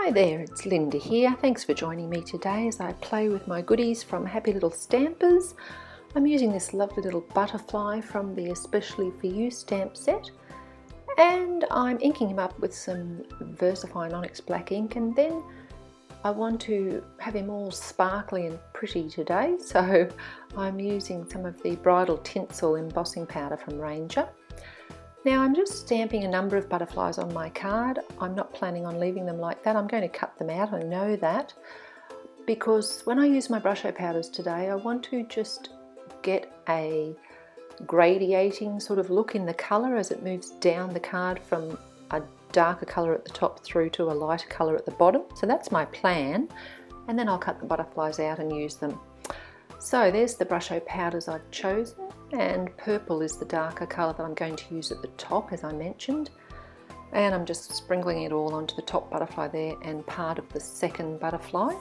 Hi there, it's Linda here. Thanks for joining me today as I play with my goodies from Happy Little Stampers. I'm using this lovely little butterfly from the Especially For You stamp set, and I'm inking him up with some Versafine Onyx black ink, and then I want to have him all sparkly and pretty today, so I'm using some of the Bridal Tinsel embossing powder from Ranger. Now I'm just stamping a number of butterflies on my card. I'm not planning on leaving them like that. I'm going to cut them out, I know that, because when I use my Brusho powders today, I want to just get a gradiating sort of look in the colour as it moves down the card from a darker colour at the top through to a lighter colour at the bottom. So that's my plan, and then I'll cut the butterflies out and use them. So there's the Brusho powders I've chosen, and purple is the darker colour that I'm going to use at the top, as I mentioned. And I'm just sprinkling it all onto the top butterfly there and part of the second butterfly.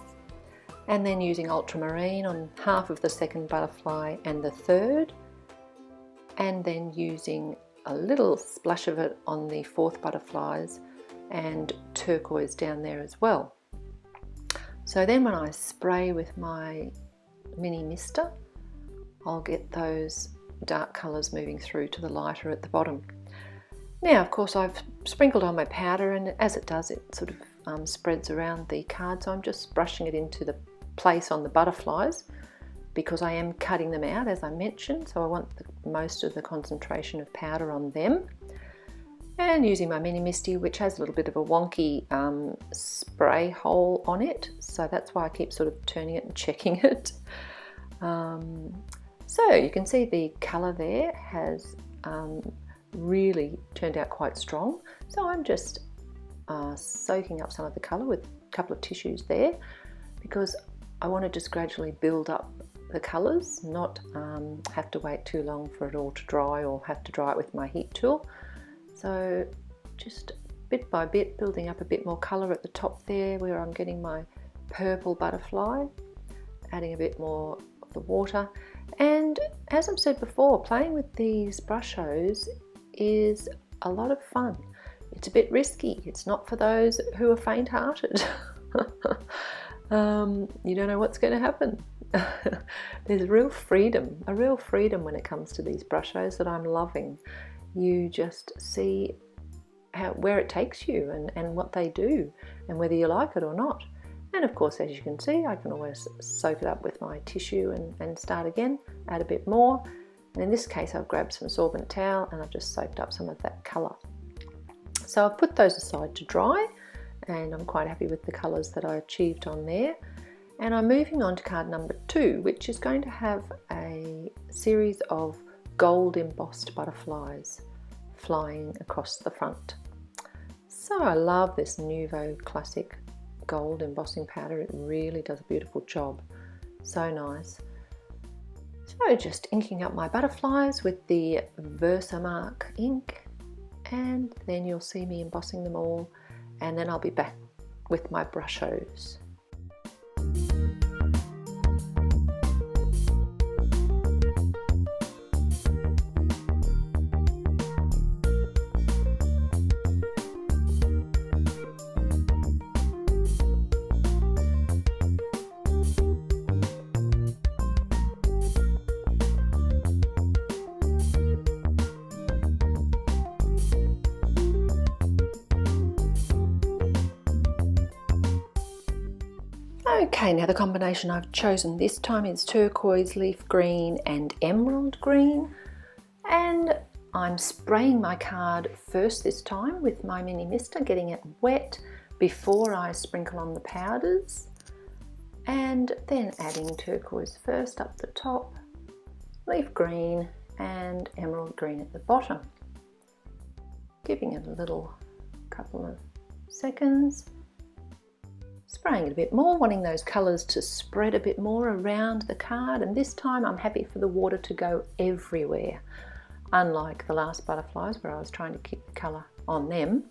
And then using ultramarine on half of the second butterfly and the third. And then using a little splash of it on the fourth butterflies and turquoise down there as well. So then when I spray with my mini mister, I'll get those dark colours moving through to the lighter at the bottom. Now of course I've sprinkled on my powder, and as it does it sort of spreads around the card, so I'm just brushing it into the place on the butterflies because I am cutting them out, as I mentioned, so I want most of the concentration of powder on them. And using my mini misty, which has a little bit of a wonky spray hole on it, so that's why I keep sort of turning it and checking it. So you can see the colour there has really turned out quite strong. So I'm just soaking up some of the colour with a couple of tissues there, because I want to just gradually build up the colours, not have to wait too long for it all to dry or have to dry it with my heat tool. So just bit by bit building up a bit more colour at the top there where I'm getting my purple butterfly, adding a bit more of the water. And as I've said before, playing with these Brushos is a lot of fun. It's a bit risky. It's not for those who are faint-hearted. You don't know what's going to happen. There's a real freedom when it comes to these Brushos that I'm loving. You just see where it takes you and what they do and whether you like it or not. And of course, as you can see, I can always soak it up with my tissue and start again, add a bit more. And in this case, I've grabbed some sorbent towel and I've just soaked up some of that colour. So I've put those aside to dry, and I'm quite happy with the colours that I achieved on there. And I'm moving on to card number 2, which is going to have a series of gold embossed butterflies flying across the front. So I love this Nuvo classic gold embossing powder. It really does a beautiful job. So nice. So just inking up my butterflies with the Versamark ink, and then you'll see me embossing them all, and then I'll be back with my Brushos. Okay, now the combination I've chosen this time is turquoise, leaf green and emerald green, and I'm spraying my card first this time with my mini mister, getting it wet before I sprinkle on the powders, and then adding turquoise first up the top, leaf green and emerald green at the bottom, giving it a little couple of seconds. Spraying it a bit more, wanting those colours to spread a bit more around the card, and this time I'm happy for the water to go everywhere, unlike the last butterflies where I was trying to keep the colour on them.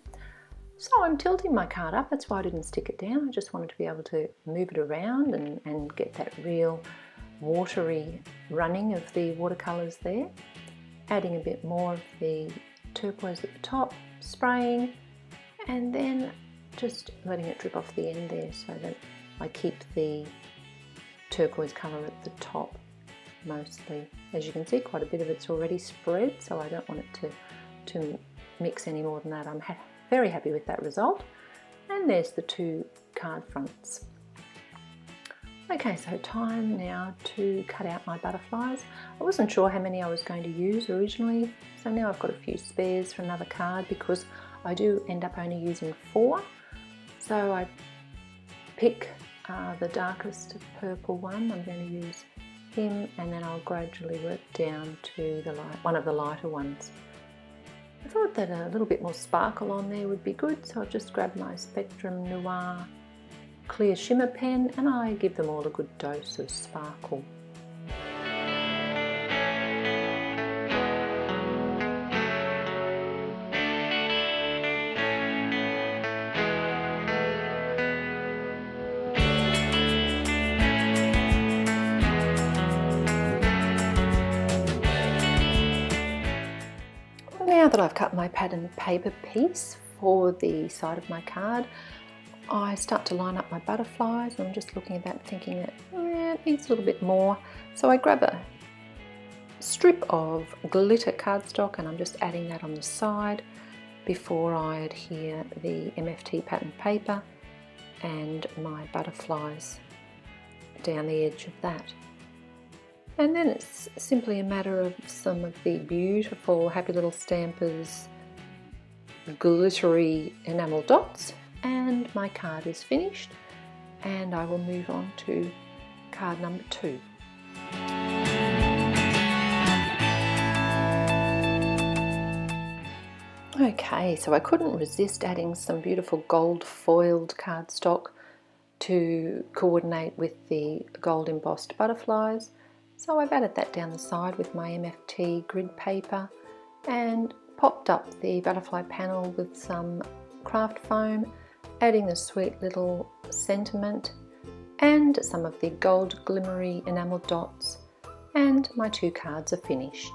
So I'm tilting my card up, that's why I didn't stick it down. I just wanted to be able to move it around and get that real watery running of the watercolours there. Adding a bit more of the turquoise at the top, spraying, and then just letting it drip off the end there so that I keep the turquoise colour at the top mostly. As you can see, quite a bit of it's already spread, so I don't want it to mix any more than that. I'm very happy with that result. And there's the two card fronts. Okay, so time now to cut out my butterflies. I wasn't sure how many I was going to use originally, so now I've got a few spares for another card because I do end up only using 4. So I pick the darkest purple one. I'm going to use him, and then I'll gradually work down to the one of the lighter ones. I thought that a little bit more sparkle on there would be good, so I'll just grab my Spectrum Noir clear shimmer pen and I give them all a good dose of sparkle. Now that I've cut my pattern paper piece for the side of my card, I start to line up my butterflies, and I'm just looking at that thinking that it needs a little bit more. So I grab a strip of glitter cardstock and I'm just adding that on the side before I adhere the MFT pattern paper and my butterflies down the edge of that. And then it's simply a matter of some of the beautiful Happy Little Stampers glittery enamel dots, and my card is finished, and I will move on to card number 2. Okay, so I couldn't resist adding some beautiful gold foiled cardstock to coordinate with the gold embossed butterflies. So I've added that down the side with my MFT grid paper and popped up the butterfly panel with some craft foam, adding the sweet little sentiment and some of the gold glimmery enamel dots, and my 2 cards are finished.